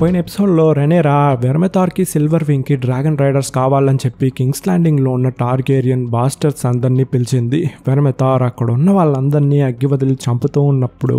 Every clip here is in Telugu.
పోయిన ఎపిసోడ్లో రెనేరా వెర్మెథార్కి సిల్వర్ వింగ్కి డ్రాగన్ రైడర్స్ కావాలని చెప్పి కింగ్స్ ల్యాండింగ్లో ఉన్న టార్గేరియన్ బాస్టర్స్ అందరినీ పిలిచింది. వెర్మెథార్ అక్కడ ఉన్న వాళ్ళందరినీ అగ్గి వదిలి చంపుతూ ఉన్నప్పుడు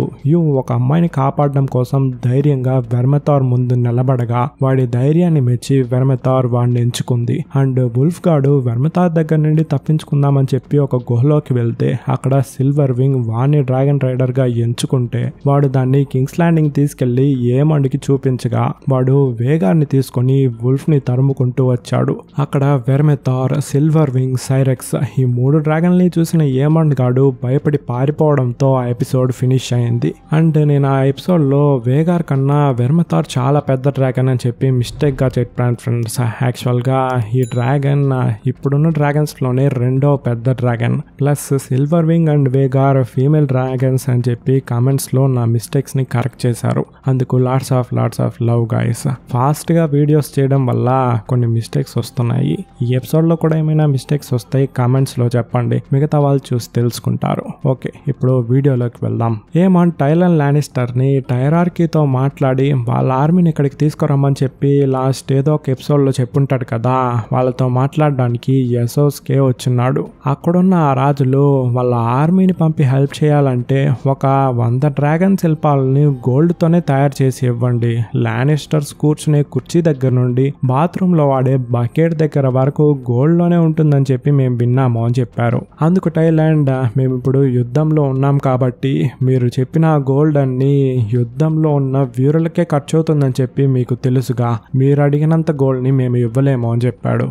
ఒక అమ్మాయిని కాపాడడం కోసం ధైర్యంగా వెర్మెథార్ ముందు నిలబడగా వాడి ధైర్యాన్ని మెచ్చి వెర్మెథార్ వాడిని ఎంచుకుంది. అండ్ వుల్ఫ్ గాడు వెర్మెథార్ దగ్గర నుండి తప్పించుకుందామని చెప్పి ఒక గుహలోకి వెళ్తే అక్కడ సిల్వర్ వింగ్ వాడిని డ్రాగన్ రైడర్ గా ఎంచుకుంటే వాడు దాన్ని కింగ్స్ ల్యాండింగ్ తీసుకెళ్లి ఏమండికి చూపించగా వాడు వేగాన్ని తీసుకుని వుల్ఫ్ ని తరుముకుంటూ వచ్చాడు. అక్కడ వెర్మెథార్, సిల్వర్ వింగ్, సైరెక్స్ ఈ 3 డ్రాగన్లని చూసిన ఏమండ్ గాడు భయపడి పారిపోవడంతో ఆ ఎపిసోడ్ ఫినిష్ అయింది. అండ్ నేను ఆ ఎపిసోడ్ లో వేగార్ కన్నా వెర్మెథార్ చాలా పెద్ద డ్రాగన్ అని చెప్పి మిస్టేక్ గా చెప్పాను ఫ్రెండ్స్. యాక్చువల్ గా ఈ డ్రాగన్ ఇప్పుడున్న డ్రాగన్స్ లోనే 2వ పెద్ద dragon. Plus Silverwing and Vhagar female dragons అని చెప్పి కామెంట్స్ లో నా మిస్టేక్స్ ని కరెక్ట్ చేశారు. అందుకు lots of love guys. Fast గా వీడియోస్ చేయడం వల్ల కొన్ని మిస్టేక్స్ వస్తున్నాయి. ఈ ఎపిసోడ్ లో కూడా ఏమైనా మిస్టేక్స్ వస్తాయి కామెంట్స్ లో చెప్పండి, మిగతా వాళ్ళు చూసి తెలుసుకుంటారు. ఓకే, ఇప్పుడు వీడియోలోకి వెళ్దాం. ఏమన్ టైలన్ లానిస్టర్ ని టైరార్కీతో మాట్లాడి వాళ్ళ ఆర్మీని ఇక్కడికి తీసుకురమ్మని చెప్పి లాస్ట్ ఏదో ఒక ఎపిసోడ్ లో చెప్పుంటాడు కదా, వాళ్ళతో మాట్లాడడానికి ఎసోస్కే వచ్చినాడు. అక్కడున్న ఆ రాజులు వాళ్ళ ఆర్మీని పంపి హెల్ప్ చేయాలంటే ఒక 100 డ్రాగన్ శిల్పాలని గోల్డ్ తోనే తయారు చేసి ఇవ్వండి. లానిస్టర్స్ కూర్చునే కుర్చీ దగ్గర నుండి బాత్రూమ్ లో వాడే బకెట్ దగ్గర వరకు గోల్డ్ లోనే ఉంటుందని చెప్పి మేము విన్నాము అని చెప్పారు. అందుకు టైలాండ్, మేము ఇప్పుడు యుద్ధంలో ఉన్నాం కాబట్టి మీరు చెప్పిన గోల్డ్ అన్ని యుద్ధంలో ఉన్న వీరులకే ఖర్చు అవుతుందని చెప్పి మీకు తెలుసుగా, మీరు అడిగినంత గోల్డ్ ని మేము ఇవ్వలేము అని చెప్పాడు.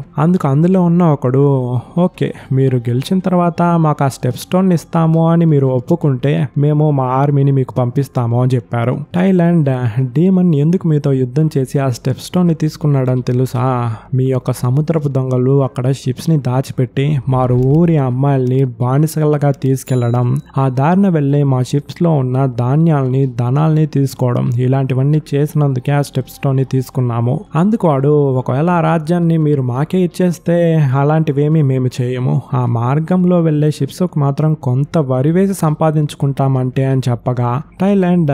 అందులో ఉన్న ఒకడు, ఓకే మీరు గెలిచిన తర్వాత మాకు ఆ స్టెప్ స్టోన్ ఇస్తాము అని మీరు ఒప్పుకుంటే మేము మా ఆర్మీని మీకు పంపిస్తాము అని చెప్పారు. టైలాండ్, డీమన్ ఎందుకు మీతో యుద్ధం చేసి ఆ స్టెప్ స్టోన్ ని తీసుకున్నాడని తెలుసా? మీ యొక్క సముద్రపు దొంగలు అక్కడ షిప్స్ ని దాచిపెట్టి మా ఊరి అమ్మాయిల్ని బానిసలుగా తీసుకెళ్లడం, ఆ దారిన వెళ్లే మా షిప్స్ లో ఉన్న ధాన్యాల్ని ధనాల్ని తీసుకోవడం, ఇలాంటివన్నీ చేసినందుకే ఆ స్టెప్ స్టోన్ ని తీసుకున్నాము. అందుకు వాడు, ఒకవేళ ఆ రాజ్యాన్ని మీరు మాకే ఇచ్చేస్తే అలాంటివేమీ మేము చేయము, ఆ మార్గంలో వెళ్లే షిప్స్ మాత్రం కొంత వరి వేసి సంపాదించుకుంటామంటే అని చెప్పగా, టైలాండ్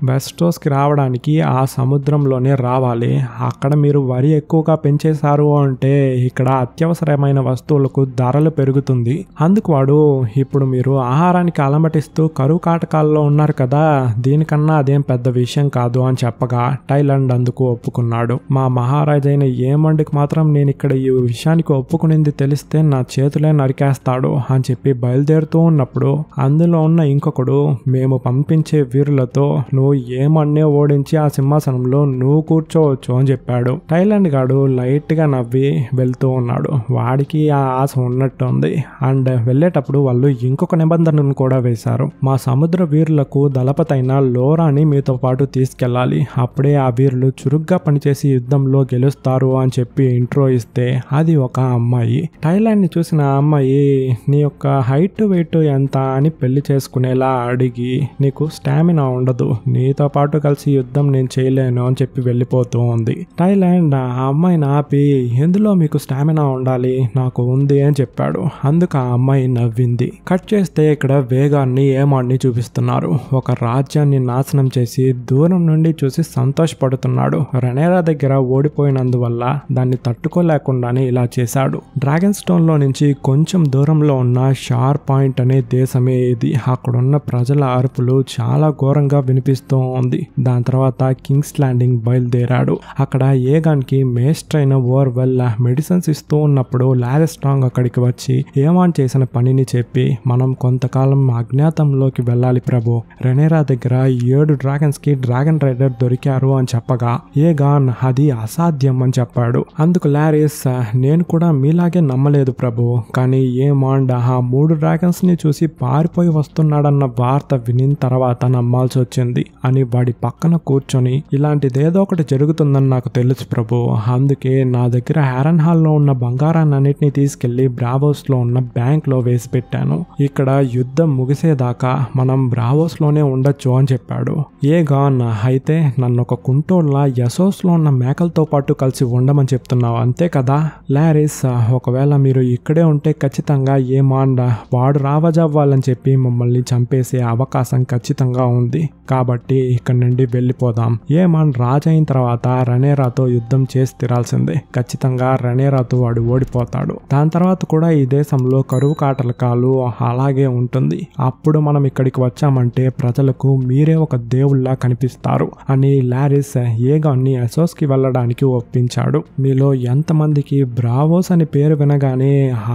వెస్టోస్కి రావడానికి ఆ సముద్రంలోనే రావాలి, అక్కడ మీరు వరి ఎక్కువగా పెంచేశారు అంటే ఇక్కడ అత్యవసరమైన వస్తువులకు ధరలు పెరుగుతుంది. అందుకు వాడు, ఇప్పుడు మీరు ఆహారానికి అలమటిస్తూ కరువు కాటకాల్లో ఉన్నారు కదా, దీనికన్నా అదేం పెద్ద విషయం కాదు అని చెప్పగా టైలాండ్ అందుకు ఒప్పుకున్నాడు. మా మహారాజైన ఏమండికి మాత్రం నేను ఇక్కడ ఈ విషయానికి ఒప్పుకునింది తెలిస్తే నా చేతులే నరికేస్తాడు అని చెప్పి బయలుదేరుతూ ఉన్నప్పుడు అందులో ఉన్న ఇంకొకడు, మేము పంపించే వీరులతో నువ్వు ఏమన్నే ఓడించి ఆ సింహాసనంలో నువ్వు కూర్చోవచ్చు అని చెప్పాడు. టైలాండ్ గాడు లైట్ గా నవ్వి వెళ్తూ ఉన్నాడు. వాడికి ఆ ఆశ ఉన్నట్టుంది. అండ్ వెళ్ళేటప్పుడు వాళ్ళు ఇంకొక నిబంధనను కూడా వేశారు. మా సముద్ర వీరులకు దళపతైన లోరాని మీతో పాటు తీసుకెళ్లాలి, అప్పుడే ఆ వీరులు చురుగ్గా పనిచేసి యుద్ధంలో గెలుస్తారు అని చెప్పి ఇంట్రో ఇస్తే అది ఒక అమ్మాయి. టైలాండ్ ని చూసిన ఆ అమ్మాయి, నీ యొక్క హైట్ వెయిట్ ఎంత అని పెళ్లి చేసుకునేలా అడిగి, నీకు స్టామినా ఉండదు, నీతో పాటు కలిసి యుద్ధం నేను చేయలేను అని చెప్పి వెళ్ళిపోతూ ఉంది. టైలాండ్ ఆ అమ్మాయిని ఆపి, ఎందులో మీకు స్టామినా ఉండాలి, నాకు ఉంది అని చెప్పాడు. అందుకు ఆ అమ్మాయి నవ్వింది. కట్ చేస్తే ఇక్కడ వేగాన్ని ఏమాన్ని చూపిస్తున్నారు. ఒక రాజ్యాన్ని నాశనం చేసి దూరం నుండి చూసి సంతోషపడుతున్నాడు. రెనేరా దగ్గర ఓడిపోయినందువల్ల దాన్ని తట్టుకోలేకుండానే ఇలా చేశాడు. డ్రాగన్ స్టోన్ లో నుంచి కొంచెం దూరంలో ఉన్న షార్ పాయింట్ అనే దేశమే ఇది. అక్కడున్న ప్రజల అరుపులు చాలా ఘోరంగా వినిపిస్తూ ఉంది. దాని తర్వాత కింగ్స్ ల్యాండింగ్ బయలుదేరాడు. అక్కడ ఏగాన్ కి మేస్టర్ అయిన ఓర్వెల్ మెడిసిన్స్ ఇస్తూ ఉన్నప్పుడు లారెస్టాంగ్ అక్కడికి వచ్చి ఏమాన్ చేసిన పనిని చెప్పి, మనం కొంతకాలం అజ్ఞాతంలోకి వెళ్ళాలి ప్రభు, రెనేరా దగ్గర 7 డ్రాగన్స్ కి డ్రాగన్ రైడర్ దొరికారు అని చెప్పగా ఏగాన్ అది అసాధ్యం అని చెప్పాడు. అందుకు లారిస్, నేను కూడా మీలాగే నమ్మలేదు ప్రభు, కానీ ఏమాండ్ ఆ 3 డ్రాగన్స్ ని చూసి పారిపోయి వస్తున్నాడన్న వార్త వినిన తర్వాత నమ్మాల్సి వచ్చింది అని వాడి పక్కన కూర్చొని, ఇలాంటిదేదో ఒకటి జరుగుతుందని నాకు తెలుసు ప్రభు, అందుకే నా దగ్గర హ్యారన్ హాల్ లో ఉన్న బంగారాన్ని అన్నిటిని తీసుకెళ్లి బ్రావోస్ లో ఉన్న బ్యాంక్ లో వేసి పెట్టాను, ఇక్కడ యుద్ధం ముగిసేదాకా మనం బ్రావోస్ లోనే ఉండొచ్చు అని చెప్పాడు. ఏగాన్, అయితే నన్ను ఒక కుంటోళ్ళ ఎసోస్ లో ఉన్న మేకలతో పాటు కలిసి ఉండమని చెప్తున్నావు అంతే కదా? లారిస్, ఒకవేళ మీరు ఇక్కడే ఉంటే ఖచ్చితంగా ఏమాండ్ వాడు రావజవ్వాలని చెప్పి మమ్మల్ని చంపేసే అవకాశం ఖచ్చితంగా ఉంది, కాబట్టి కాబట్టి ఇక్కడి నుండి వెళ్ళిపోదాం. ఏమన్ రాజు అయిన తర్వాత రనేరాతో యుద్ధం చేసి తీరాల్సిందే. ఖచ్చితంగా రనేరాతో వాడు ఓడిపోతాడు. దాని తర్వాత కూడా ఈ దేశంలో కరువు కాటలకాలు అలాగే ఉంటుంది. అప్పుడు మనం ఇక్కడికి వచ్చామంటే ప్రజలకు మీరే ఒక దేవుళ్ళ కనిపిస్తారు అని లారిస్ ఏగాన్ని అసోస్కి వెళ్ళడానికి ఒప్పించాడు. మీలో ఎంతమందికి బ్రావోస్ అని పేరు వినగానే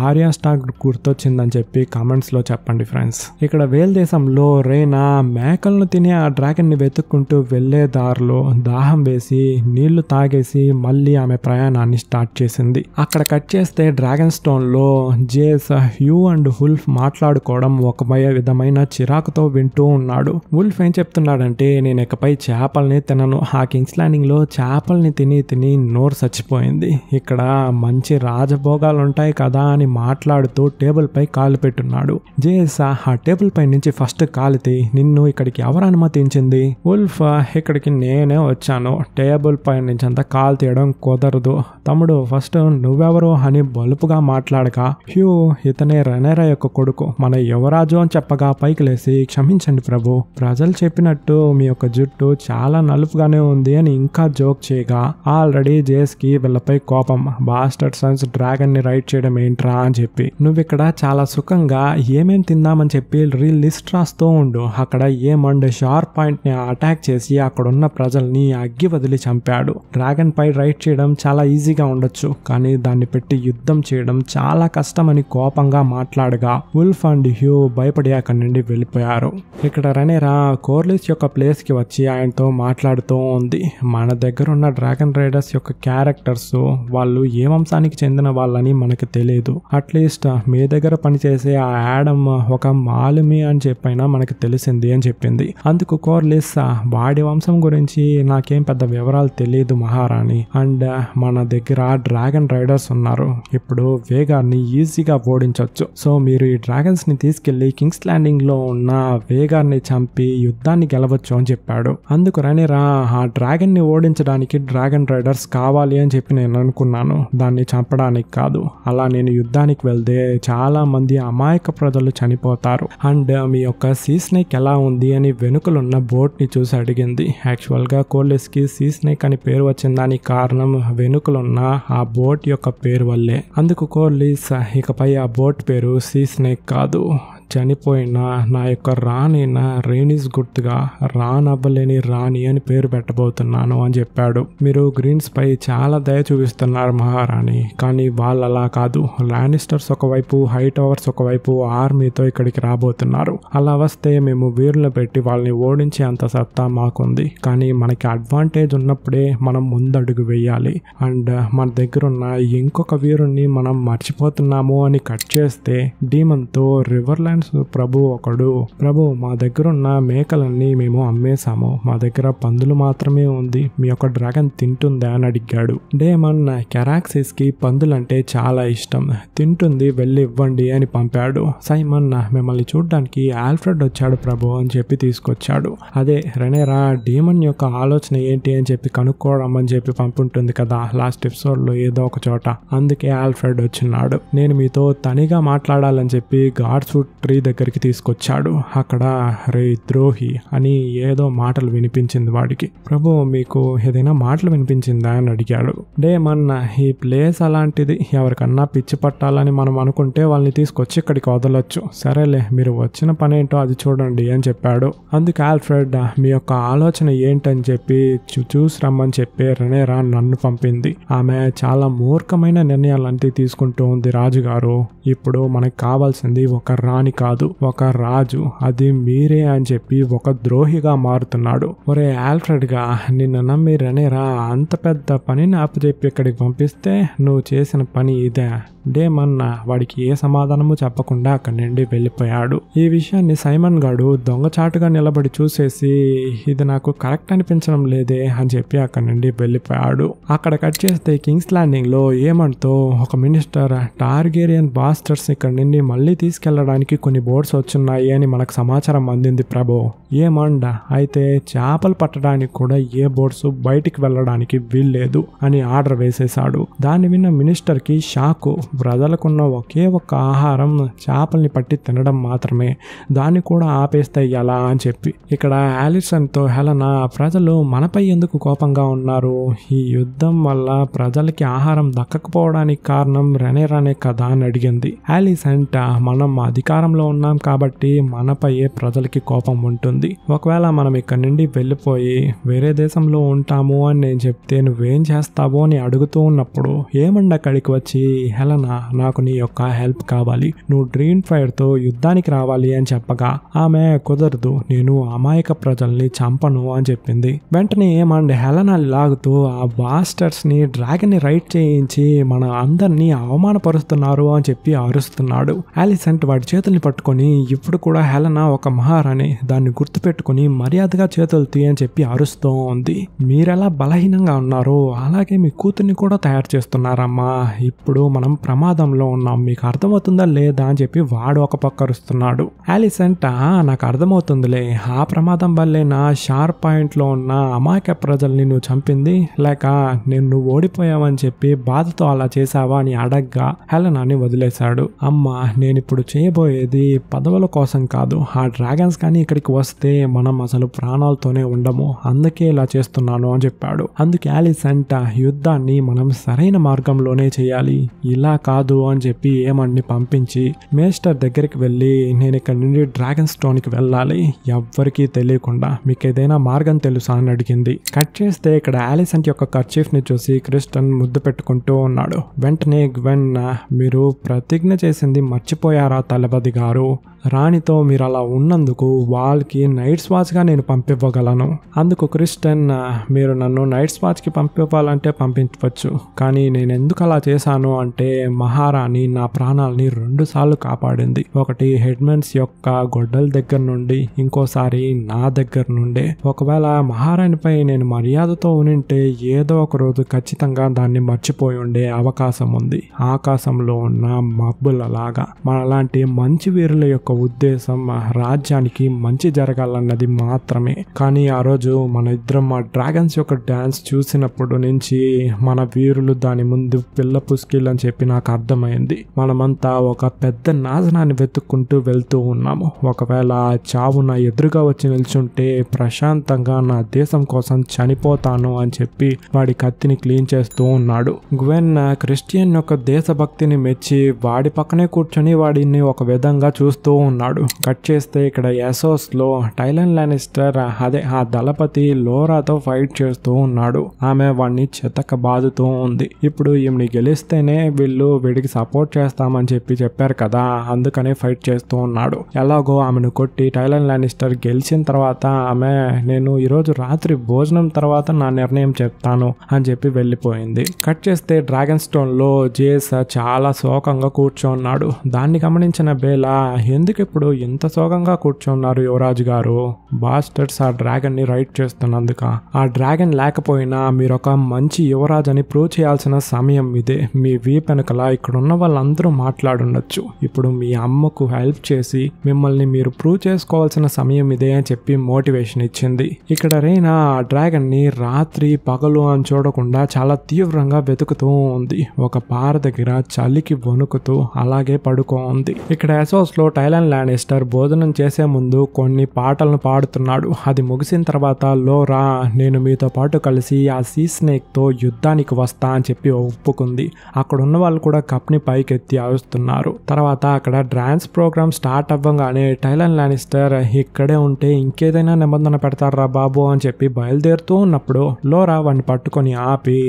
ఆర్యా స్టాక్ గుర్తొచ్చిందని చెప్పి కామెంట్స్ లో చెప్పండి ఫ్రెండ్స్. ఇక్కడ వేల్ దేశంలో రేనా మేకలను తినే ఆ డ్రాగన్ ని వెతుక్కుంటూ వెళ్లే దారిలో దాహం వేసి నీళ్లు తాగేసి మళ్ళీ ఆమె ప్రయాణాన్ని స్టార్ట్ చేసింది. అక్కడ కట్ చేస్తే డ్రాగన్ స్టోన్ లో జేస్ హ్యూ అండ్ వుల్ఫ్ మాట్లాడుకోవడం ఒక విధమైన చిరాకుతో వింటూ ఉన్నాడు. వుల్ఫ్ ఏం చెప్తున్నాడంటే, నేను ఇకపై చేపల్ని తినను. ఆ కింగ్స్ ల్యాండింగ్ లో చేపల్ని తిని తిని నోరు చచ్చిపోయింది. ఇక్కడ మంచి రాజభోగాలు ఉంటాయి కదా అని మాట్లాడుతూ టేబుల్ పై కాలు పెట్టున్నాడు. జేస్ ఆ టేబుల్ పై నుంచి ఫస్ట్ కాలితే నిన్ను ఇక్కడికి ఎవరు అనుమతించింది? వుల్ఫ్ ఇక్కడికి నేనే వచ్చాను. టేబుల్ పై నుంచి అంతా కాలు తీయడం కుదరదు. తమ్ముడు ఫస్ట్ నువ్వెవరు అని బలుపుగా మాట్లాడక హ్యూ ఇతనే రనేరా యొక్క కొడుకు, మన యువరాజు అని చెప్పగా పైకి లేసి క్షమించండి ప్రభు, ప్రజలు చెప్పినట్టు మీ యొక్క జుట్టు చాలా నలుపుగానే ఉంది అని ఇంకా జోక్ చేయగా ఆల్రెడీ జేస్ కి వీళ్ళపై కోపం. బాస్టర్డ్ సన్స్ డ్రాగన్ ని రైడ్ చేయడం ఏంట్రా అని చెప్పి నువ్విక్కడ చాలా సుఖంగా ఏమేం తిందామని చెప్పి లిస్ట్ రాస్తూ ఉండు. అక్కడ ఏమండ్ షార్ప్ పాయింట్ ని అటాక్ చేసి అక్కడున్న ప్రజల్ని అగ్గి వదిలి చంపాడు. డ్రాగన్ పై రైడ్ చేయడం చాలా ఈజీగా ఉండొచ్చు, కానీ దాన్ని పెట్టి యుద్ధం చేయడం చాలా కష్టమని కోపంగా మాట్లాడగా వుల్ఫ్ అండ్ హ్యూ భయపడి అక్కడి నుండి వెళ్ళిపోయారు. ఇక్కడ రనేరా కోర్లిస్ యొక్క ప్లేస్ కి వచ్చి ఆయనతో మాట్లాడుతూ ఉంది. మన దగ్గర ఉన్న డ్రాగన్ రైడర్స్ యొక్క క్యారెక్టర్స్ వాళ్ళు ఏ వంశానికి చెందిన వాళ్ళని మనకు తెలియదు. అట్లీస్ట్ మీ దగ్గర పనిచేసే ఆ యాడమ్ ఒక మాలుమి అని చెప్పైనా మనకు తెలిసింది అని చెప్పింది. అందుకు కోర్లిస్ వాడి వంశం గురించి నాకేం పెద్ద వివరాలు తెలియదు మహారాణి, అండ్ మన దగ్గర డ్రాగన్ రైడర్స్ ఉన్నారు. ఇప్పుడు వేగాన్ని ఈజీగా ఓడించవచ్చు. సో మీరు ఈ డ్రాగన్స్ ని తీసుకెళ్లి కింగ్స్ ల్యాండింగ్ లో ఉన్న వేగాన్ని చంపి యుద్ధాన్ని గెలవచ్చు అని చెప్పాడు. అందుకు రనేరా ఆ డ్రాగన్ ని ఓడించడానికి డ్రాగన్ రైడర్స్ కావాలి అని చెప్పి నేను అనుకున్నాను, దాన్ని చంపడానికి కాదు. అలా నేను యుద్ధానికి వెళ్తే చాలా మంది అమాయక ప్రజలు చనిపోతారు. అండ్ మీ యొక్క సీ స్నేక్ ఎలా ఉంది అని వెనుకలున్న బోట్ ని చూసి అడిగింది. యాక్చువల్ గా కోర్లిస్ కి సీ స్నేక్ అని పేరు వచ్చిన దానికి కారణం వెనుకలున్న ఆ బోట్ యొక్క పేరు వల్లే. అందుకు కోర్లిస్ ఇకపై ఆ బోట్ పేరు సీ స్నేక్ కాదు, చనిపోయిన నా యొక్క రాణిన రేణిస్ గుర్తుగా రానవ్వలేని రాణి అని పేరు పెట్టబోతున్నాను అని చెప్పాడు. మీరు గ్రీన్స్ పై చాలా దయ చూపిస్తున్నారు మహారాణి, కానీ వాళ్ళు అలా కాదు. లానిస్టర్స్ ఒకవైపు, హైటవర్స్ ఒకవైపు ఆర్మీతో ఇక్కడికి రాబోతున్నారు. అలా వస్తే మేము వీరులను పెట్టి వాళ్ళని ఓడించే అంత సత్తా మాకుంది, కానీ మనకి అడ్వాంటేజ్ ఉన్నప్పుడే మనం ముందడుగు వేయాలి. అండ్ మన దగ్గర ఉన్న ఇంకొక వీరుణ్ణి మనం మర్చిపోతున్నాము అని కట్ చేస్తే డీమన్తో రివర్ ల్యాండ్స్ ప్రభు ఒకడు, ప్రభు మా దగ్గర ఉన్న మేకలన్నీ మేము అమ్మేశాము, మా దగ్గర పందులు మాత్రమే ఉంది, మీ యొక్క డ్రాగన్ తింటుందా అని అడిగాడు. డేమన్ కెరాక్సిస్ కి పందులంటే చాలా ఇష్టం, తింటుంది వెళ్ళి ఇవ్వండి అని పంపాడు. సైమన్ మిమ్మల్ని చూడడానికి ఆల్ఫ్రెడ్ వచ్చాడు ప్రభు అని చెప్పి తీసుకొచ్చాడు. అదే రెనేరా డీమన్ యొక్క ఆలోచన ఏంటి అని చెప్పి కనుక్కోవడం అని చెప్పి పంపుంటుంది కదా లాస్ట్ ఎపిసోడ్ లో ఏదో ఒక చోట, అందుకే ఆల్ఫ్రెడ్ వచ్చినాడు. నేను మీతో తనిగా మాట్లాడాలని చెప్పి గాడ్స్ వుడ్ ట్రీ దగ్గరికి తీసుకొచ్చాడు. అక్కడ రే ద్రోహి అని ఏదో మాటలు వినిపించింది వాడికి. ప్రభు మీకు ఏదైనా మాటలు వినిపించిందా అని అడిగాడు. డేమన్ ఈ ప్లేస్ అలాంటిది, ఎవరికన్నా పిచ్చి పట్టాలని మనం అనుకుంటే వాళ్ళని తీసుకొచ్చి ఇక్కడికి వదలొచ్చు, సరేలే మీరు వచ్చిన పని ఏంటో అది చూడండి అని చెప్పాడు. అందుకు ఆల్ఫ్రెడ్ మీ యొక్క ఆలోచన ఏంటని చెప్పి చూసి రమ్మని చెప్పి రెనేరా నన్ను పంపింది. ఆమె చాలా మూర్ఖమైన నిర్ణయాలంటే తీసుకుంటూ ఉంది రాజుగారు. ఇప్పుడు మనకు కావాల్సింది ఒక రాణి కాదు, ఒక రాజు, అది మీరే అని చెప్పి ఒక ద్రోహిగా మారుతున్నాడు. ఒరే ఆల్ఫ్రెడ్ గా నిన్ను నమ్మి రెనేరా అంత పెద్ద పనిని అప్పచెప్పి ఇక్కడికి పంపిస్తే నువ్వు చేసిన పని ఇదే. డేమన్ వాడికి ఏ సమాధానము చెప్పకుండా అక్కడి నుండి వెళ్ళిపోయాడు. ఈ విషయాన్ని సైమన్ గాడు దొంగచాటుగా నిలబడి చూసేసి ఇది నాకు కరెక్ట్ అనిపించడం లేదే అని చెప్పి అక్కడి నుండి వెళ్ళిపోయాడు. అక్కడ కట్ చేస్తే కింగ్స్ ల్యాండింగ్ లో ఏమంటో ఒక మినిస్టర్ టార్గేరియన్ బాస్టర్స్ ఇక్కడ నుండి మళ్ళీ తీసుకెళ్లడానికి కొన్ని బోట్స్ వచ్చున్నాయి అని మనకు సమాచారం అందింది ప్రభు. ఏమండ అయితే చేపలు పట్టడానికి కూడా ఏ బోట్స్ బయటికి వెళ్ళడానికి వీల్లేదు అని ఆర్డర్ వేసేశాడు. దాన్ని విన్న మినిస్టర్ కి షాకు. ప్రజలకున్న ఒకే ఒక్క ఆహారం చేపల్ని పట్టి తినడం మాత్రమే, దాన్ని కూడా ఆపేస్తే ఎలా అని చెప్పి. ఇక్కడ ఆలిసన్ తో హెలెనా ప్రజలు మనపై ఎందుకు కోపంగా ఉన్నారు, ఈ యుద్ధం వల్ల ప్రజలకి ఆహారం దక్కకపోవడానికి కారణం రెనేరానే కదా అని అడిగింది. ఆలిసెంట్ మనం అధికారంలో ఉన్నాం కాబట్టి మనపై ప్రజలకి కోపం ఉంటుంది. ఒకవేళ మనం ఇక్కడ నుండి వెళ్ళిపోయి వేరే దేశంలో ఉంటాము అని నేను చెప్తే నువ్వేం చేస్తావో అని అడుగుతూ ఉన్నప్పుడు ఏమండి అక్కడికి వచ్చి హెలెనా నాకు నీ యొక్క హెల్ప్ కావాలి, నువ్వు డ్రీమ్ ఫైర్ తో యుద్ధానికి రావాలి అని చెప్పగా ఆమె కుదరదు, నేను అమాయక ప్రజల్ని చంపను అని చెప్పింది. వెంటనే ఏమండి హెలెనా లాగుతూ ఆ బాస్టర్స్ ని డ్రాగన్ ని రైడ్ చేయించి మన అందరినీ అవమానపరుస్తున్నారు అని చెప్పి అరుస్తున్నాడు. ఆలిసెంట్ వాడి చేతుల్ని పట్టుకొని ఇప్పుడు కూడా హెలెనా ఒక మహారాణి, దాన్ని గుర్తుపెట్టుకుని మర్యాదగా చేతులు తీ అని చెప్పి అరుస్తూ ఉంది. మీరెలా బలహీనంగా ఉన్నారో అలాగే మీ కూతుర్ని కూడా తయారు చేస్తున్నారమ్మా, ఇప్పుడు మనం ప్రమాదంలో ఉన్నాం, మీకు అర్థమవుతుందా లేదా అని చెప్పి వాడు ఒక పక్క అరుస్తున్నాడు. ఆలిసెంట్ నాకు అర్థమవుతుందిలే, ఆ ప్రమాదం వల్లే నా షార్ప్ పాయింట్ లో ఉన్న అమాయక ప్రజల్ని నువ్వు చంపింది, లేక నువ్వు ఓడిపోయావని చెప్పి బాధతో అలా చేసావా అని అడగ్గా హెలెనాని వదిలేశాడు. అమ్మా నేను ఇప్పుడు చేయబోయేది పదవుల కోసం కాదు, ఆ డ్రాగన్స్ కానీ ఇక్కడికి వస్తే మనం అసలు ప్రాణాలతోనే ఉండము, అందుకే ఇలా చేస్తున్నాను అని చెప్పాడు. అందుకే ఆలిసెంట్ యుద్ధాన్ని మనం సరైన మార్గంలోనే చేయాలి, ఇలా కాదు అని చెప్పి ఏమన్ని పంపించి మేస్టర్ దగ్గరికి వెళ్ళి నేను ఇక్కడ నుండి డ్రాగన్ స్టోన్ కి వెళ్ళాలి, ఎవ్వరికీ తెలియకుండా, మీకు ఏదైనా మార్గం తెలుసా అని అడిగింది. కట్ చేస్తే ఇక్కడ ఆలిసెంట్ యొక్క కర్చీఫ్ ని చూసి క్రిస్టన్ ముద్దు పెట్టుకుంటూ ఉన్నాడు. వెంటనే గ్వెన్ మీరు ప్రతిజ్ఞ చేసింది మర్చిపోయారా తలపతి గారు, రాణితో మీరు అలా ఉన్నందుకు వాళ్ళకి నైట్స్ వాచ్గా నేను పంపివ్వగలను. అందుకు క్రిస్టన్ మీరు నన్ను నైట్స్ వాచ్కి పంపివ్వాలంటే పంపించవచ్చు, కానీ నేను ఎందుకు అలా చేశాను అంటే మహారాణి నా ప్రాణాలని 2 సార్లు కాపాడింది, ఒకటి హెడ్మెన్స్ యొక్క గొడ్డల దగ్గర నుండి, ఇంకోసారి నా దగ్గర నుండే. ఒకవేళ మహారాణిపై నేను మర్యాదతో ఉనింటే ఏదో ఒక రోజు ఖచ్చితంగా దాన్ని మర్చిపోయి ఉండే అవకాశం ఉంది. ఆకాశంలో ఉన్న మబ్బులలాగా మనలాంటి మంచి వీరుల యొక్క ఉద్దేశం రాజ్యానికి మంచి జరగాలన్నది మాత్రమే. కానీ ఆ రోజు మన ఇద్దరం ఆ డ్రాగన్స్ యొక్క డాన్స్ చూసినప్పుడు నుంచి మన వీరులు దాని ముందు పిల్ల పుస్కిల్ అని చెప్పి నాకు అర్థమైంది. మనమంతా ఒక పెద్ద నాశనాన్ని వెతుక్కుంటూ వెళ్తూ ఉన్నాము. ఒకవేళ చావు నా ఎదురుగా వచ్చి నిల్చుంటే ప్రశాంతంగా నా దేశం కోసం చనిపోతాను అని చెప్పి వాడి కత్తిని క్లీన్ చేస్తూ ఉన్నాడు. గ్వెన్ క్రిస్టియన్ యొక్క దేశభక్తిని మెచ్చి వాడి పక్కనే కూర్చొని వాడిని ఒక విధంగా చూస్తూ ఉన్నాడు. కట్ చేస్తే ఇక్కడ ఎసోస్ లో టైలన్ లానిస్టర్ అదే ఆ దళపతి లోరాతో ఫైట్ చేస్తూ ఉన్నాడు. ఆమె వాడిని చెతక బాదుతూ ఉంది. ఇప్పుడు ఈమెని గెలిస్తేనే వీళ్ళు వీడికి సపోర్ట్ చేస్తామని చెప్పారు కదా, అందుకనే ఫైట్ చేస్తూ ఉన్నాడు. ఎలాగో ఆమెను కొట్టి టైలన్ లానిస్టర్ గెలిచిన తర్వాత ఆమె నేను ఈరోజు రాత్రి భోజనం తర్వాత నా నిర్ణయం చెప్తాను అని చెప్పి వెళ్ళిపోయింది. కట్ చేస్తే డ్రాగన్ స్టోన్ లో జేస్ చాలా శోకంగా కూర్చున్నాడు. దాన్ని గమనించిన బేలా ఎందుకు ఇప్పుడు ఇంత శోకంగా కూర్చున్నారు యువరాజు గారు, బాస్టర్స్ ఆ డ్రాగన్ ని రైడ్ చేస్తున్నందుక, ఆ డ్రాగన్ లేకపోయినా మీరు ఒక మంచి యువరాజు అని ప్రూవ్ చేయాల్సిన సమయం ఇదే. మీ వీపెనకల ఇక్కడ ఉన్న వాళ్ళందరూ మాట్లాడుండొచ్చు, ఇప్పుడు మీ అమ్మకు హెల్ప్ చేసి మిమ్మల్ని మీరు ప్రూవ్ చేసుకోవాల్సిన సమయం ఇదే అని చెప్పి మోటివేషన్ ఇచ్చింది. ఇక్కడ రైనా ఆ డ్రాగన్ ని రాత్రి పగలు అని చూడకుండా చాలా తీవ్రంగా వెతుకుతూ ఉంది. ఒక పార దగ్గర చలికి వణుకుతూ అలాగే పడుకోంది. ఇక్కడ ఎసోస్ లో టైలన్ లానిస్టర్ భోజనం చేసే ముందు కొన్ని పాటలను పాడుతున్నాడు. అది ముగిసిన తర్వాత లోరా నేను మీతో పాటు కలిసి ఆ సీ స్నేక్ తో యుద్ధానికి వస్తా అని చెప్పి ఒప్పుకుంది. అక్కడ ఉన్న వాళ్ళు కూడా కప్ ని పైకెత్తి అరుస్తున్నారు. తర్వాత అక్కడ డాన్స్ ప్రోగ్రామ్ స్టార్ట్ అవ్వగానే టైలన్ లానిస్టర్ ఇక్కడే ఉంటే ఇంకేదైనా నిబంధన పెడతారా బాబు అని చెప్పి బయలుదేరుతూ ఉన్నప్పుడు లోరా వాడిని పట్టుకొని ఆపి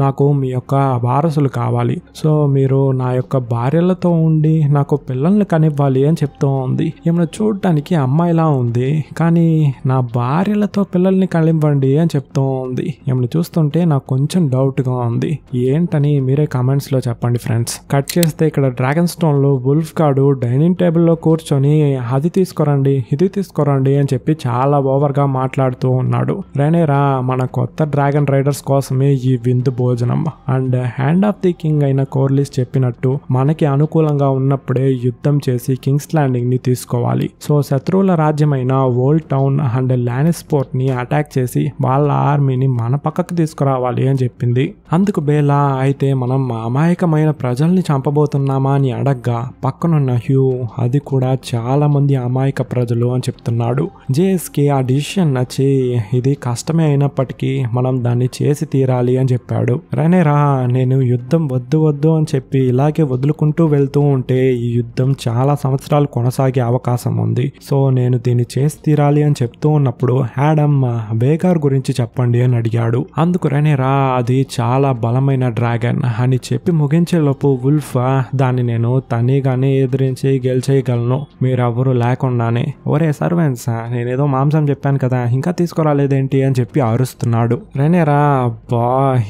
నాకు మీ యొక్క వారసులు కావాలి, సో మీరు నా యొక్క భార్యలతో ఉండి నాకు పిల్లల్ని కనివ్వాలి అని చెప్తూ ఉంది. ఏమైనా చూడటానికి అమ్మాయిలా ఉంది కానీ నా భార్యలతో పిల్లల్ని కనివ్వండి అని చెప్తూ ఉంది. ఏమైనా చూస్తుంటే నాకు కొంచెం డౌట్ గా ఉంది, ఏంటని మీరే కామెంట్స్ లో చెప్పండి ఫ్రెండ్స్. కట్ చేస్తే ఇక్కడ డ్రాగన్ స్టోన్ లో వుల్ఫ్ గాడు డైనింగ్ టేబుల్ లో కూర్చొని అది తీసుకురండి ఇది తీసుకురండి అని చెప్పి చాలా ఓవర్ గా మాట్లాడుతూ ఉన్నాడు. రెనేరా మన కొత్త డ్రాగన్ రైడర్స్ కోసమే ఈ విందు భోజనం and hand of the king అయిన కోర్లిస్ చెప్పినట్టు మనకి అనుకూలంగా ఉన్నప్పుడే యుద్ధం చేసి కింగ్స్ ల్యాండింగ్ ని తీసుకోవాలి. సో శత్రువుల రాజ్యమైన ఓల్డ్ టౌన్ అండ్ లానిస్పోర్ట్ ని అటాక్ చేసి వాళ్ళ ఆర్మీని మన పక్కకు తీసుకురావాలి అని చెప్పింది. అందుకు బేలా అయితే మనం అమాయకమైన ప్రజల్ని చంపబోతున్నామా అని అడగ్గా పక్కనున్న హ్యూ అది కూడా చాలా మంది అమాయక ప్రజలు అని చెప్తున్నాడు. జేఎస్కి ఆ డిసిషన్ నచ్చి ఇది కష్టమే అయినప్పటికీ మనం దాన్ని చేసి తీరాలి అని చెప్పాడు. రెనేరా నేను యుద్ధం వద్దు వద్దు అని చెప్పి ఇలాగే వదులుకుంటూ వెళ్తూ ఉంటే ఈ యుద్ధం చాలా సంవత్సరాలు కొనసాగే అవకాశం ఉంది. సో నేను దీన్ని చేసి తీరాలి అని చెప్తూ ఉన్నప్పుడు యాడమ్ బేగార్ గురించి చెప్పండి అని అడిగాడు. అందుకు రెనేరా అది చాలా బలమైన డ్రాగన్ అని చెప్పి ముగించేలోపు వుల్ఫ్ దాన్ని నేను తనీగానే ఎదిరించి గెలిచేయగలను మీరెవ్వరూ లేకుండానే. ఒరే సర్వెంట్స్ నేనేదో మాంసం చెప్పాను కదా ఇంకా తీసుకురాలేదేంటి అని చెప్పి అరుస్తున్నాడు. రెనేరా బా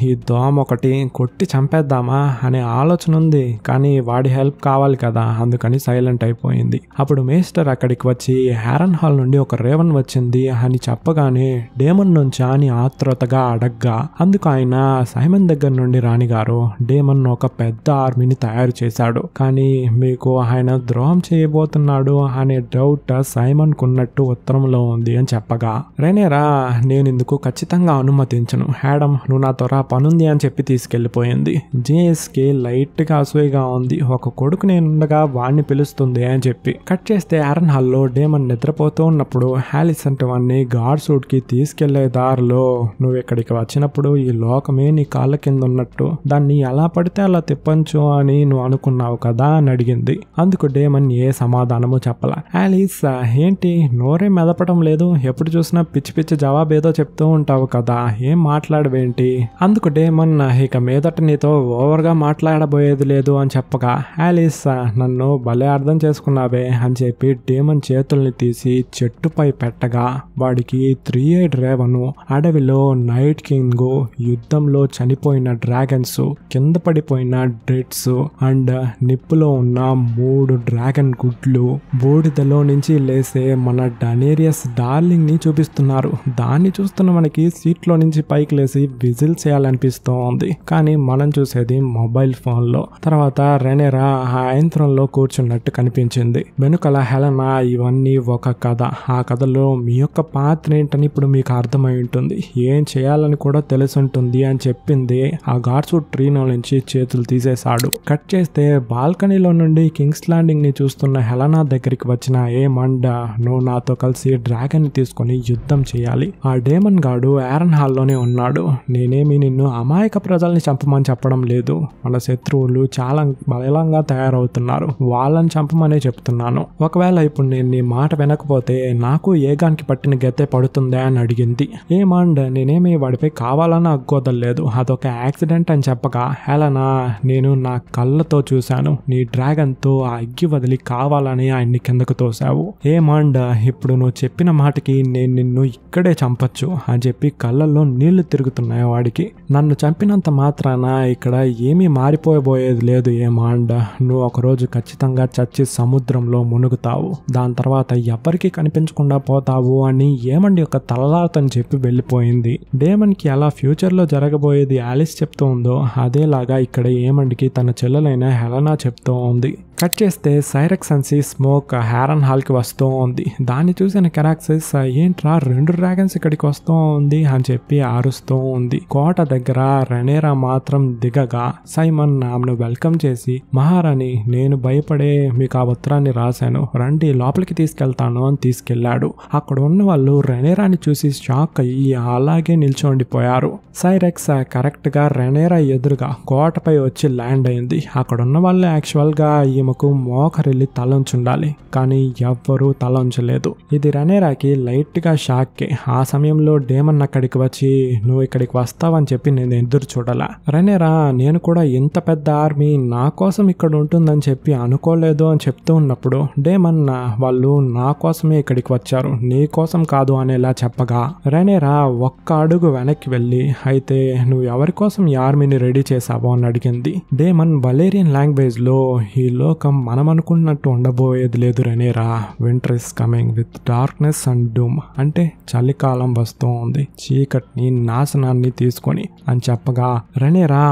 ఈ దోమ ఒకటి కొట్టి చంపేద్దామా అనే ఆలోచన ఉంది కానీ వాడి హెల్ప్ కావాలి కదా అందుకని సైలెంట్ అయిపోయింది. అప్పుడు మేస్టర్ అక్కడికి వచ్చి హ్యారన్ హాల్ నుండి ఒక రేవన్ వచ్చింది అని చెప్పగానే డేమన్ నుంచా అని ఆత్రుతగా అడగ్గా అందుకు ఆయన సైమన్ దగ్గర నుండి రాణిగారు డేమన్ ఒక పెద్ద ఆర్మీని తయారు చేశాడు కానీ మీకు ఆయన ద్రోహం చేయబోతున్నాడు అనే డౌట్ సైమన్ కున్నట్టు ఉత్తరంలో ఉంది అని చెప్పగా రెనేరా నేను ఇందుకు ఖచ్చితంగా అనుమతించను యాడమ్ నువ్వు నాతో రా పనుంది అని చెప్పి తీసుకెళ్లిపోయింది. జేఎస్కి లైట్ గా అసూయగా ఉంది ఒక కొడుకు నేనుండగా వాడిని పిలుస్తుంది అని చెప్పి. కట్ చేస్తే హ్యారన్ హాల్ లో డేమన్ నిద్రపోతూ ఉన్నప్పుడు హాలిసెంట్ వాడిని గాడ్ సూట్ కి తీసుకెళ్లే దారిలో నువ్వు ఇక్కడికి వచ్చినప్పుడు ఈ లోకమే నీ కాళ్ళ కింద ఉన్నట్టు దాన్ని ఎలా పడితే అలా తిప్పంచు అని నువ్వు అనుకున్నావు కదా అని అడిగింది. అందుకు డేమన్ ఏ సమాధానము చెప్పలా. ఆలిస్ ఏంటి నోరే మెదపడం లేదు ఎప్పుడు చూసినా పిచ్చి పిచ్చి జవాబేదో చెప్తూ ఉంటావు కదా ఏం మాట్లాడవేంటి. అందుకు డేమన్ ఇక మీదట నీతో ఓవర్ గా మాట్లాడబోయేది లేదు అని చెప్పగా ఆలిస్ నన్ను భలే అర్థం చేసుకున్నావే అని చెప్పి డేమన్ చేతుల్ని తీసి చెట్టుపై పెట్టగా వాడికి 3-eyed రేవను అడవిలో నైట్ కింగ్ యుద్ధంలో చనిపోయిన డ్రాగన్స్ కింద పడిపోయిన డ్రెడ్స్ అండ్ నిప్పులో ఉన్న 3 డ్రాగన్ గుడ్లు బూడిదలో నుంచి లేసే మన డనేరియస్ డార్లింగ్ ని చూపిస్తున్నారు. దాన్ని చూస్తున్న మనకి సీట్ లో నుంచి పైకి లేసి విజిల్ చేయాలనిపిస్తూ ఉంది కానీ మనం చూసేది మొబైల్ ఫోన్ లో. తర్వాత రెనేరా ఆ యంత్రంలో కూర్చున్నట్టు కనిపించింది. వెనుకల హెలనా ఇవన్నీ ఒక కథ ఆ కథలో మీ యొక్క పాత్ర ఏంటని ఇప్పుడు మీకు అర్థమై ఉంటుంది ఏం చేయాలని కూడా తెలుసుంటుంది అని చెప్పింది. ఆ గాడ్సూట్ ట్రీలో నుంచి చేతులు తీసేశాడు. కట్ చేస్తే బాల్కనీలో నుండి కింగ్స్ ల్యాండింగ్ ని చూస్తున్న హెలనా దగ్గరికి వచ్చిన ఏ మండ నువ్వు నాతో కలిసి డ్రాగన్ ని తీసుకుని యుద్ధం చేయాలి. ఆ డేమన్ గాడు హ్యారన్ హాల్ లోనే ఉన్నాడు. నేనేమి నిన్ను అమాయక ప్రజల్ని చంపమని చెప్పడం లేదు. మన శత్రువులు చాలా బలంగా తయారవుతున్నారు వాళ్ళని చంపమనే చెప్తున్నాను. ఒకవేళ ఇప్పుడు నేను నీ మాట వినకపోతే నాకు ఏగానికి పట్టిన గెత్తే పడుతుందా అని అడిగింది. ఏమండ్ నేనేమి వాడిపై కావాలని అగ్గోదలేదు అదొక యాక్సిడెంట్ అని చెప్పగా హెలనా నేను నా కళ్ళతో చూశాను నీ డ్రాగన్ తో ఆ అగ్గి వదిలి కావాలని ఆయన్ని కిందకు తోసావు. ఏమండ్ ఇప్పుడు నువ్వు చెప్పిన మాటకి నేను నిన్ను ఇక్కడే చంపచ్చు అని చెప్పి కళ్ళల్లో నీళ్లు తిరుగుతున్నాయి వాడికి. నన్ను చంపినంత మాత్రాన ఇక్కడ ఏమీ మారిపోయబోయేది లేదు ఏమాండ్ నువ్వు ఒకరోజు ఖచ్చితంగా చచ్చి సముద్రంలో మునుగుతావు దాని తర్వాత ఎవరికి కనిపించకుండా పోతావు అని ఏమండి యొక్క తలలాతని చెప్పి వెళ్ళిపోయింది. డేమన్ కి ఎలా ఫ్యూచర్ లో జరగబోయేది ఆలిస్ చెప్తూ ఉందో అదేలాగా ఇక్కడ ఏమండికి తన చెల్లెలైన హెలనా చెప్తూ ఉంది. కట్ చేస్తే సైరెక్స్ అన్సి స్మోక్ హ్యారన్ హాల్ కి వస్తూ ఉంది. దాన్ని చూసిన కెరాక్సిస్ ఏంట్రా 2 డ్రాగన్స్ ఇక్కడికి వస్తూ ఉంది అని చెప్పి అరుస్తూ ఉంది. కోట దగ్గర రెనేరా మాత్రం దిగగా సైమన్ ఆమెను వెల్కమ్ చేసి మహారాణి నేను భయపడే మీకు ఆ ఉత్తరాన్ని రాశాను రండి లోపలికి తీసుకెళ్తాను అని తీసుకెళ్లాడు. అక్కడ ఉన్న వాళ్ళు రెనేరాని చూసి షాక్ అయ్యి అలాగే నిల్చోండిపోయారు. సైరెక్స్ కరెక్ట్ గా రెనేరా ఎదురుగా కోటపై వచ్చి ల్యాండ్ అయింది. అక్కడ ఉన్న వాళ్ళు యాక్చువల్ గా ఈమెకు మోకరిల్లి తలంచుండాలి కానీ ఎవ్వరూ తలంచలేదు. ఇది రెనేరాకి లైట్ గా షాక్. ఆ సమయంలో డేమన్ అక్కడికి వచ్చి నువ్వు ఇక్కడికి వస్తావని చెప్పి నేను ఎదురు చూడాల. రెనేరా నేను కూడా ఇంత పెద్ద ఆర్మీ నా కోసం ఇక్కడ ఉంటుందని చెప్పి అనుకోలేదు అని చెప్తూ ఉన్నప్పుడు డేమన్ వాళ్ళు నా కోసమే ఇక్కడికి వచ్చారు నీ కోసం కాదు అనేలా చెప్పగా రెనేరా ఒక్క అడుగు వెనక్కి వెళ్ళి అయితే నువ్వు ఎవరి కోసం ఈ ఆర్మీని రెడీ చేసావో అని అడిగింది. డేమన్ వలేరియన్ లాంగ్వేజ్ లో ఈ లోకం మనం అనుకున్నట్టు ఉండబోయేది లేదు Rhaenyra winter is coming with darkness and doom అంటే చలికాలం వస్తూ ఉంది చీకటిని నాశనాన్ని తీసుకొని అని చెప్పగా రెనేరా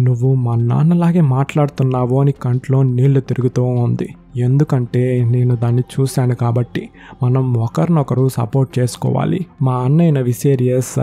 నువ్వు మా నాన్నలాగే మాట్లాడుతున్నావు అని కంట్లో నీళ్లు తిరుగుతూ ఉంది. ఎందుకంటే నేను దాన్ని చూశాను కాబట్టి. మనం ఒకరినొకరు సపోర్ట్ చేసుకోవాలి. మా అన్నయ్య విసేరియస్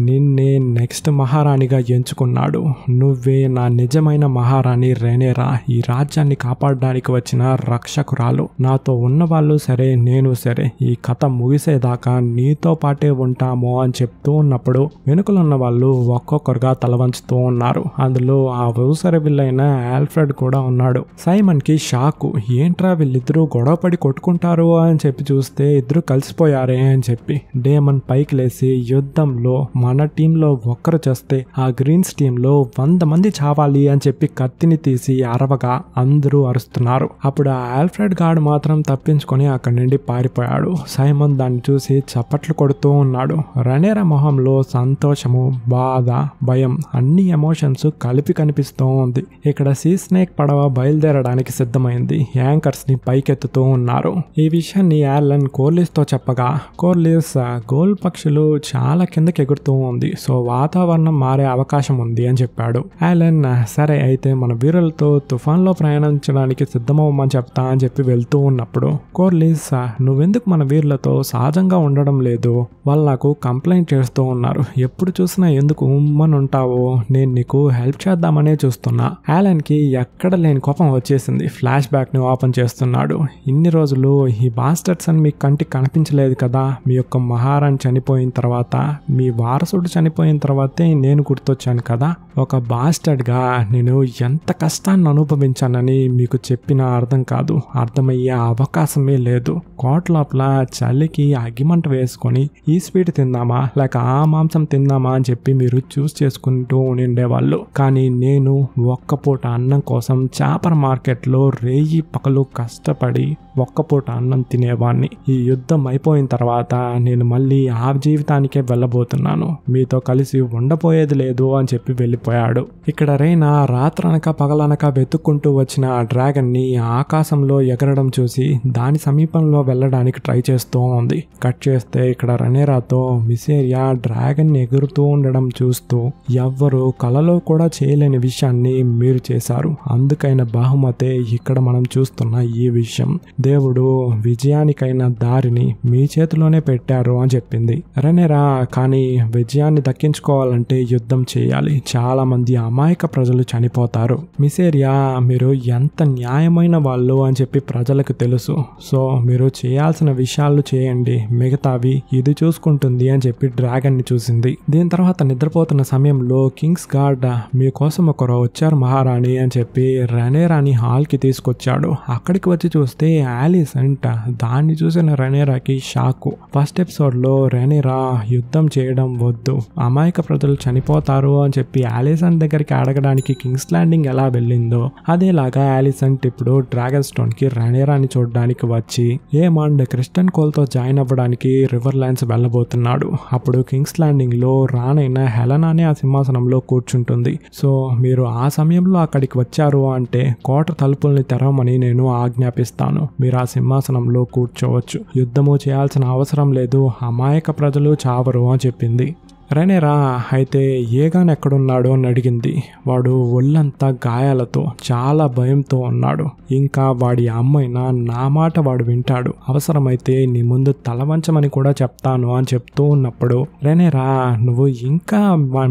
నిన్నే నెక్స్ట్ మహారాణిగా ఎంచుకున్నాడు. నువ్వే నా నిజమైన మహారాణి రెనేరా, ఈ రాజ్యాన్ని కాపాడడానికి వచ్చిన రక్షకురాలు. నాతో ఉన్నవాళ్ళు సరే, నేను సరే, ఈ కథ ముగిసేదాకా నీతో పాటే ఉంటాము అని చెప్తూ ఉన్నప్పుడు వెనుకలున్న వాళ్ళు ఒక్కొక్కరుగా తల వంచుతూ ఉన్నారు. అందులో ఆ ఊసరవిల్లైన ఆల్ఫ్రెడ్ కూడా ఉన్నాడు. సైమన్ కి షాకు. ఏంట్రా వీళ్ళిద్దరూ గొడవపడి కొట్టుకుంటారు అని చెప్పి చూస్తే ఇద్దరు కలిసిపోయారే అని చెప్పి డేమన్ పైకి లేసి, యుద్ధంలో మన టీంలో ఒక్కరు చేస్తే ఆ గ్రీన్స్ టీంలో 100 మంది చావాలి అని చెప్పి కత్తిని తీసి అరవగా అందరూ అరుస్తున్నారు. అప్పుడు ఆ ఆల్ఫ్రెడ్ గాడు మాత్రం తప్పించుకొని అక్కడి నుండి పారిపోయాడు. సైమన్ దాన్ని చూసి చప్పట్లు కొడుతూ ఉన్నాడు. రెనేరా మొహంలో సంతోషము, బాధ, భయం అన్ని ఎమోషన్స్ కలిపి కనిపిస్తూ ఉంది. ఇక్కడ సీ స్నేక్ పడవ బయలుదేరడానికి సిద్ధమైంది. యాంకర్స్ ని పైకెత్తుతూ ఉన్నారు. ఈ విషయాన్ని యాలన్ కోర్లిస్ తో చెప్పగా, కోర్లిస్ గోల్ పక్షులు చాలా కిందకి ఎగురుతూ ఉంది, సో వాతావరణం మారే అవకాశం ఉంది అని చెప్పాడు. యాలన్ సరే అయితే మన వీరులతో తుఫాన్లో ప్రయాణించడానికి సిద్ధమవ్వమని చెప్తా అని చెప్పి వెళ్తూ ఉన్నప్పుడు కోర్లిస్, నువ్వెందుకు మన వీరులతో సహజంగా ఉండడం లేదు? వాళ్ళు నాకు కంప్లైంట్ చేస్తూ ఉన్నారు. ఎప్పుడు చూసినా ఎందుకు ఉమ్మని ఉంటావో, నేను నీకు హెల్ప్ చేద్దామనే చూస్తున్నా. యాలన్ కి ఎక్కడ లేని కోపం వచ్చేసింది. ఫ్లాష్ బ్యాక్ ని ఓపెన్ చేస్తున్నాడు. ఇన్ని రోజులు ఈ బాస్టర్డ్స్ అని మీ కంటికి కనిపించలేదు కదా. మీ యొక్క మహారాణి చనిపోయిన తర్వాత, మీ వారసుడు చనిపోయిన తర్వాతే నేను గుర్తొచ్చాను కదా. ఒక బాస్టర్డ్ గా నేను ఎంత కష్టాన్ని అనుభవించానని మీకు చెప్పినా అర్థం కాదు. అర్థమయ్యే అవకాశమే లేదు. కోట లోపల చలికి అగ్గిమంట వేసుకొని ఈ స్వీట్ తిందామా లేక ఆ మాంసం తిందామా అని చెప్పి మీరు చూస్ చేసుకుంటూ ఉండేవాళ్ళు. కానీ నేను ఒక్క పూట అన్నం కోసం చేపల మార్కెట్లో రేయి పకలు కష్టపడి ఒక్క పూట అన్నం తినేవాడిని. ఈ యుద్ధం అయిపోయిన తర్వాత నేను మళ్ళీ ఆ జీవితానికే వెళ్ళబోతున్నాను. మీతో కలిసి ఉండబోయేది లేదు అని చెప్పి వెళ్ళిపోయాడు. ఇక్కడ రైనా రాత్రనక పగలనక వెతుక్కుంటూ వచ్చిన ఆ డ్రాగన్ ని ఆకాశంలో ఎగరడం చూసి దాని సమీపంలో వెళ్ళడానికి ట్రై చేస్తూ ఉంది. కట్ చేస్తే ఇక్కడ రెనేరాతో విసేరియా డ్రాగన్ ని ఎగురుతూ ఉండడం చూస్తూ, ఎవ్వరూ కలలో కూడా చేయలేని విషయాన్ని మీరు చేశారు, అందుకైన బహుమతే ఇక్కడ మనం చూస్తున్న ఈ విషయం. దేవుడు విజయానికైన దారిని మీ చేతిలోనే పెట్టారు అని చెప్పింది రెనేరా. కానీ విజయాన్ని దక్కించుకోవాలంటే యుద్ధం చేయాలి. చాలా మంది అమాయక ప్రజలు చనిపోతారు. మిసేరియా, మీరు ఎంత న్యాయమైన వాళ్ళు అని చెప్పి ప్రజలకు తెలుసు. సో మీరు చేయాల్సిన విషయాలు చేయండి, మిగతావి ఇది చూసుకుంటుంది అని చెప్పి డ్రాగన్ ని చూసింది. దీని తర్వాత నిద్రపోతున్న సమయంలో కింగ్స్ గార్డ్ మీకోసం ఒకరు వచ్చారు మహారాణి అని చెప్పి రెనేరాని హాల్ కి తీసుకొచ్చాడు. అక్కడికి వచ్చి చూస్తే ఆలిస్ అంట. దాన్ని చూసిన రెనేరాకి షాకు. ఫస్ట్ ఎపిసోడ్ లో రెనేరా యుద్ధం చేయడం వద్దు, అమాయక ప్రజలు చనిపోతారు అని చెప్పి ఆలిసన్ దగ్గరికి అడగడానికి కింగ్స్ ల్యాండింగ్ ఎలా వెళ్ళిందో అదేలాగా ఆలిసెంట్ ఇప్పుడు డ్రాగన్ స్టోన్ కి రెనేరాని చూడడానికి వచ్చి ఏమాండ్ క్రిస్టన్ కోల్ తో జాయిన్ అవ్వడానికి రివర్ ల్యాండ్స్ వెళ్ళబోతున్నాడు. అప్పుడు కింగ్స్ ల్యాండింగ్ లో రానైన హెలనానే ఆ సింహాసనంలో కూర్చుంటుంది. సో మీరు ఆ సమయంలో అక్కడికి వచ్చారు అంటే కోట తలుపుల్ని తెరవమని నేను ఆజ్ఞాపిస్తాను. మీరు ఆ సింహాసనంలో కూర్చోవచ్చు. యుద్ధము చేయాల్సిన అవసరం లేదు, అమాయక ప్రజలు చావరు అని చెప్పింది. రెనేరా అయితే ఏగాన్ ఎక్కడున్నాడు అని అడిగింది. వాడు ఒళ్ళంతా గాయాలతో చాలా భయంతో ఉన్నాడు. ఇంకా వాడి అమ్మైనా నా మాట వాడు వింటాడు, అవసరమైతే నీ ముందు తల వంచమని కూడా చెప్తాను అని చెప్తూ ఉన్నప్పుడు రెనేరా, నువ్వు ఇంకా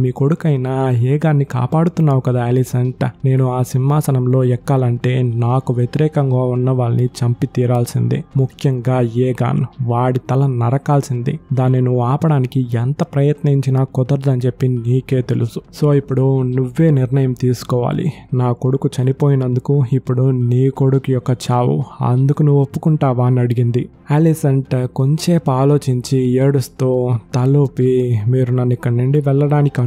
మీ కొడుకైనా ఏగాన్ని కాపాడుతున్నావు కదా ఆలిసెంట్. నేను ఆ సింహాసనంలో ఎక్కాలంటే నాకు వ్యతిరేకంగా ఉన్న వాళ్ళని చంపి తీరాల్సిందే, ముఖ్యంగా ఏగాన్. వాడి తల నరకాల్సిందే. దాన్ని నువ్వు ఆపడానికి ఎంత ప్రయత్నించి నాకు కుదరదని చెప్పి నీకే తెలుసు. సో ఇప్పుడు నువ్వే నిర్ణయం తీసుకోవాలి. నా కొడుకు చనిపోయినందుకు ఇప్పుడు నీ కొడుకు యొక్క చావు, అందుకు నువ్వు ఒప్పుకుంటావా అని అడిగింది. ఆలిసెంట్ కొంచెంసేపు ఆలోచించి ఏడుస్తూ తలూపి, మీరు నన్ను ఇక్కడ నుండి వెళ్ళడానికి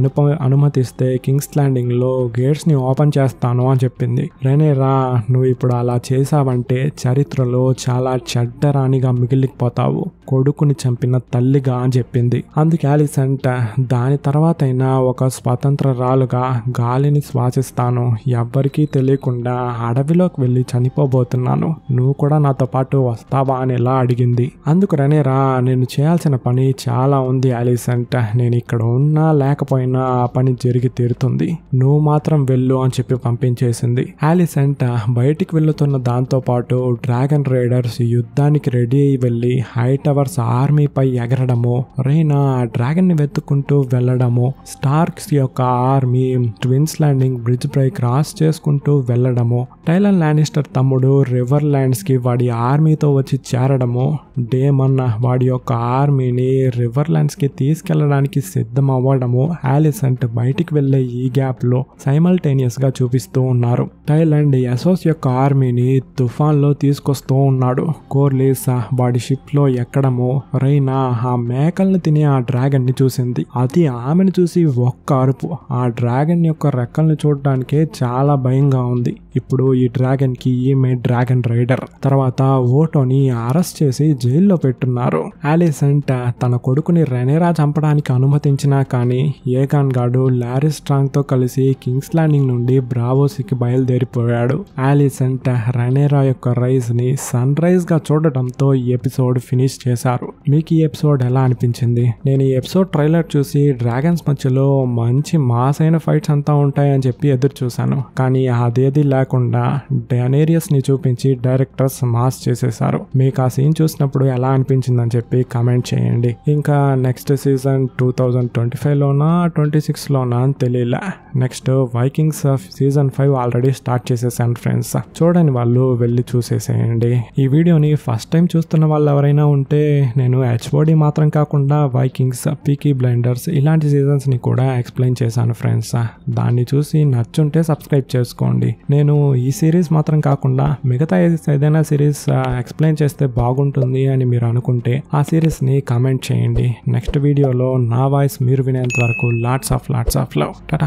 అనుమతిస్తే కింగ్స్ ల్యాండింగ్ లో గేట్స్ ని ఓపెన్ చేస్తాను అని చెప్పింది. రెనేరా, నువ్వు ఇప్పుడు అలా చేసావంటే చరిత్రలో చాలా చెడ్డ రాణిగా మిగిలిపోతావు, కొడుకుని చంపిన తల్లిగా అని చెప్పింది. అందుకే ఆలిసెంట్, దాని తర్వాతైనా ఒక స్వతంత్రరాలుగా గాలిని శ్వాసిస్తాను, ఎవ్వరికీ తెలియకుండా అడవిలోకి వెళ్ళి చనిపోబోతున్నాను, నువ్వు కూడా నాతో పాటు వస్తావా అని ఇలా అడిగింది. అందుకు రెనేరా, నేను చేయాల్సిన పని చాలా ఉంది అలిసెంట్, నేను ఇక్కడ ఉన్నా లేకపోయినా ఆ పని జరిగి తీరుతుంది, నువ్వు మాత్రం వెళ్ళు అని చెప్పి పంపించేసింది. అలిసెంట్ బయటికి వెళ్తున్న దాంతో పాటు డ్రాగన్ రైడర్స్ యుద్ధానికి రెడీ అయి వెళ్లి హైటవర్స్ ఆర్మీపై ఎగరడము, రైనా డ్రాగన్ ని వెతుక్కుంటూ వెళ్లడము, స్టార్క్స్ యొక్క ఆర్మీ ట్విన్స్ ల్యాండింగ్ బ్రిడ్జ్ పై క్రాస్ చేసుకుంటూ వెళ్లడము, టైలన్ లానిస్టర్ తమ్ముడు రివర్ ల్యాండ్స్ కి వాడి ఆర్మీతో వచ్చి చేరడము, డేమన్ వాడి యొక్క ఆర్మీని రివర్ ల్యాండ్స్ కి తీసుకెళ్లడానికి సిద్ధం అవ్వడము అలిసెంట్ బయటికి వెళ్లే ఈ గ్యాప్ లో సైమల్టేనియస్ గా చూపిస్తూ ఉన్నారు. టైలాండ్ ఎసోస్ యొక్క ఆర్మీని తుఫాన్ లో తీసుకొస్తూ ఉన్నాడు. కోర్లీస్ వాడి షిప్ లో ఎక్కడము, రైనా ఆ మేకల్ని తినే ఆ డ్రాగన్ ని చూసింది. అది ఆమెను చూసి ఒక్క అరుపు. ఆ డ్రాగన్ యొక్క రెక్కల్ని చూడడానికే చాలా భయంగా ఉంది. ఇప్పుడు ఈ డ్రాగన్ కి ఈమె డ్రాగన్ రైడర్. తర్వాత ఓటోని అరెస్ట్ చేసి జైల్లో పెట్టున్నారు. అలిసెంట్ తన కొడుకుని రెనేరా చంపడానికి అనుమతించినా కానీ ఏగాన్ గాడు లారీ స్ట్రాంగ్ తో కలిసి కింగ్స్ ల్యాండింగ్ నుండి బ్రావోసికి బయలుదేరిపోయాడు. అలిసెంట్ రెనేరా యొక్క రైజ్ ని సన్ రైజ్ గా చూడటంతో ఈ ఎపిసోడ్ ఫినిష్ చేశారు. మీకు ఈ ఎపిసోడ్ ఎలా అనిపించింది? నేను ఈ ఎపిసోడ్ ట్రైలర్ చూసి డ్రాగన్స్ మధ్యలో మంచి మాస్ అయిన ఫైట్స్ అంతా ఉంటాయని చెప్పి ఎదురు చూశాను, కానీ అదేది లేకుండా డెనేరియస్ ని చూపించి డైరెక్టర్స్ మాస్ చేసేశారు. మీకు ఆ సీన్ చూసినప్పుడు ఎలా అనిపించిందని చెప్పి కామెంట్ చేయండి. ఇంకా నెక్స్ట్ సీజన్ 2025 లోనా 26 లోనా అని తెలియలే. Next Vikings season 5 already start చేసేసాను ఫ్రెండ్స్, చూడని వాళ్ళు వెళ్ళి చూసేసేయండి. ఈ వీడియోని ఫస్ట్ టైం చూస్తున్న వాళ్ళు ఎవరైనా ఉంటే నేను హెచ్ఓడి మాత్రం కాకుండా వైకింగ్స్, పీకీ బ్లైండర్స్ ఇలాంటి సీజన్స్ ని కూడా ఎక్స్ప్లెయిన్ చేశాను ఫ్రెండ్స్, దాన్ని చూసి నచ్చుంటే సబ్స్క్రైబ్ చేసుకోండి. నేను ఈ సిరీస్ మాత్రం కాకుండా మిగతా ఏదైనా సిరీస్ ఎక్స్ప్లెయిన్ చేస్తే బాగుంటుంది అని మీరు అనుకుంటే ఆ సిరీస్ ని కామెంట్ చేయండి. నెక్స్ట్ వీడియోలో నా వాయిస్ మీరు వినేంత వరకు లాట్స్ ఆఫ్ లవ్. టాటా.